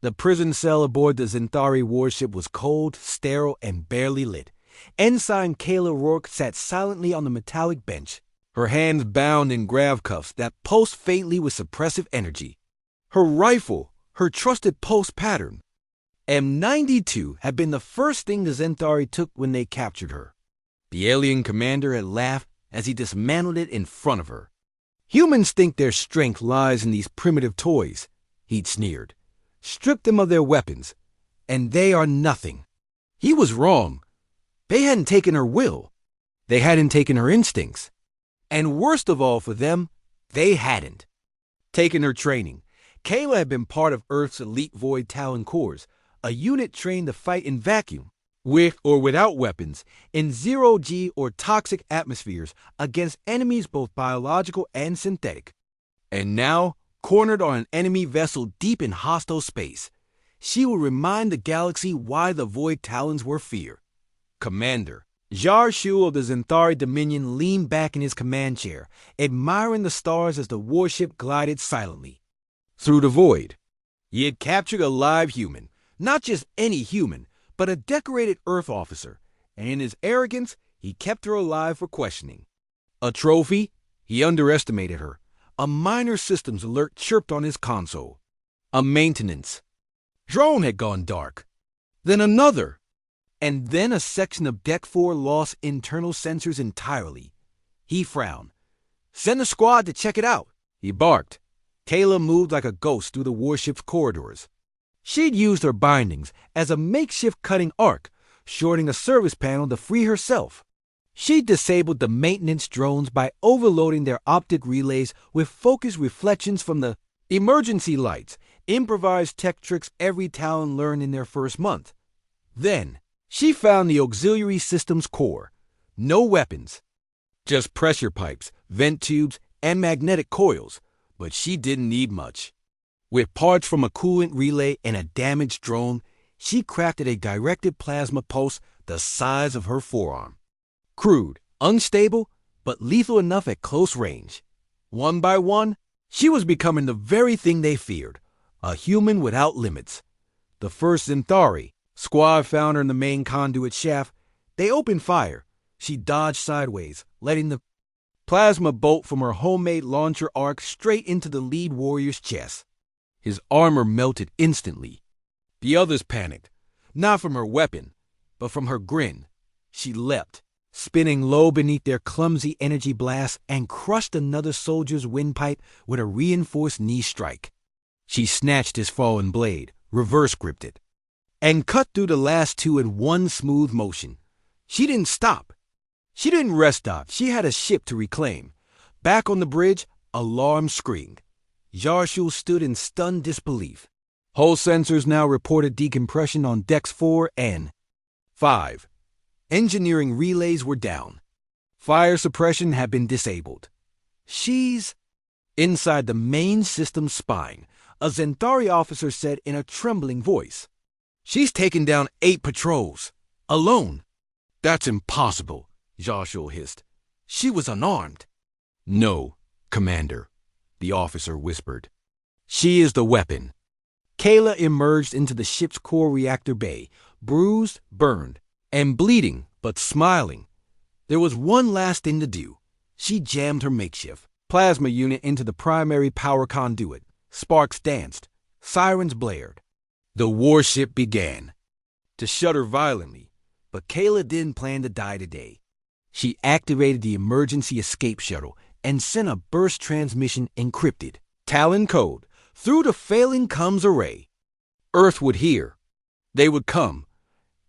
The prison cell aboard the Zentari warship was cold, sterile, and barely lit. Ensign Kayla Rourke sat silently on the metallic bench, her hands bound in grav cuffs that pulsed faintly with suppressive energy. Her rifle, her trusted pulse pattern. M92 had been the first thing the Zentari took when they captured her. The alien commander had laughed as he dismantled it in front of her. Humans think their strength lies in these primitive toys, he'd sneered. Strip them of their weapons, and they are nothing. He was wrong. They hadn't taken her will. They hadn't taken her instincts. And worst of all for them, they hadn't taken her training. Kayla had been part of Earth's elite Void Talon Corps, a unit trained to fight in vacuum, with or without weapons, in zero-G or toxic atmospheres against enemies both biological and synthetic. And now, cornered on an enemy vessel deep in hostile space, she would remind the galaxy why the Void Talons were feared. Commander Jar Shul of the Zentari Dominion leaned back in his command chair, admiring the stars as the warship glided silently through the void. He had captured a live human, not just any human, but a decorated Earth officer, and in his arrogance, he kept her alive for questioning. A trophy? He underestimated her. A minor systems alert chirped on his console. A maintenance drone had gone dark. Then another. And then a section of Deck 4 lost internal sensors entirely. He frowned. Send a squad to check it out, he barked. Kayla moved like a ghost through the warship's corridors. She'd used her bindings as a makeshift cutting arc, shorting a service panel to free herself. She disabled the maintenance drones by overloading their optic relays with focused reflections from the emergency lights, improvised tech tricks every Talon learned in their first month. Then, she found the auxiliary systems core. No weapons. Just pressure pipes, vent tubes, and magnetic coils. But she didn't need much. With parts from a coolant relay and a damaged drone, she crafted a directed plasma pulse the size of her forearm. Crude, unstable, but lethal enough at close range. One by one, she was becoming the very thing they feared, a human without limits. The first Zentari squad found her in the main conduit shaft. They opened fire. She dodged sideways, letting the plasma bolt from her homemade launcher arc straight into the lead warrior's chest. His armor melted instantly. The others panicked, not from her weapon, but from her grin. She leapt, spinning low beneath their clumsy energy blast, and crushed another soldier's windpipe with a reinforced knee strike. She snatched his fallen blade, reverse gripped it, and cut through the last two in one smooth motion. She didn't stop. She didn't rest stop. She had a ship to reclaim. Back on the bridge, alarm screamed. Jarshul stood in stunned disbelief. Hull sensors now reported decompression on decks 4 and 5. Engineering relays were down. Fire suppression had been disabled. She's inside the main system spine, a Zentari officer said in a trembling voice. She's taken down 8 patrols. Alone. That's impossible, Jarshul hissed. She was unarmed. No, Commander, the officer whispered. She is the weapon. Kayla emerged into the ship's core reactor bay, bruised, burned, and bleeding, but smiling. There was one last thing to do. She jammed her makeshift plasma unit into the primary power conduit. Sparks danced. Sirens blared. The warship began to shudder violently, but Kayla didn't plan to die today. She activated the emergency escape shuttle and sent a burst transmission encrypted Talon code through the failing comms array. Earth would hear. They would come.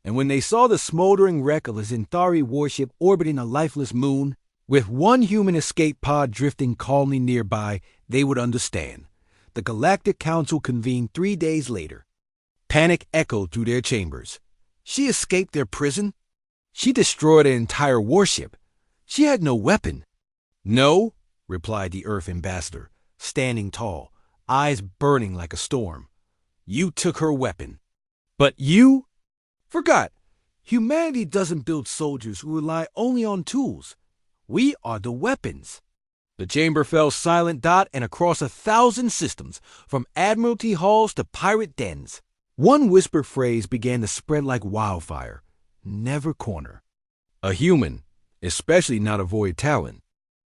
And when they saw the smoldering wreck of a Zentari warship orbiting a lifeless moon, with one human escape pod drifting calmly nearby, they would understand. The Galactic Council convened 3 days later. Panic echoed through their chambers. She escaped their prison? She destroyed an entire warship. She had no weapon. No, replied the Earth ambassador, standing tall, eyes burning like a storm. You took her weapon. But you forgot. Humanity doesn't build soldiers who rely only on tools. We are the weapons. The chamber fell silent and across 1,000 systems, from admiralty halls to pirate dens. One whisper phrase began to spread like wildfire: never corner. A human, especially not a void talent,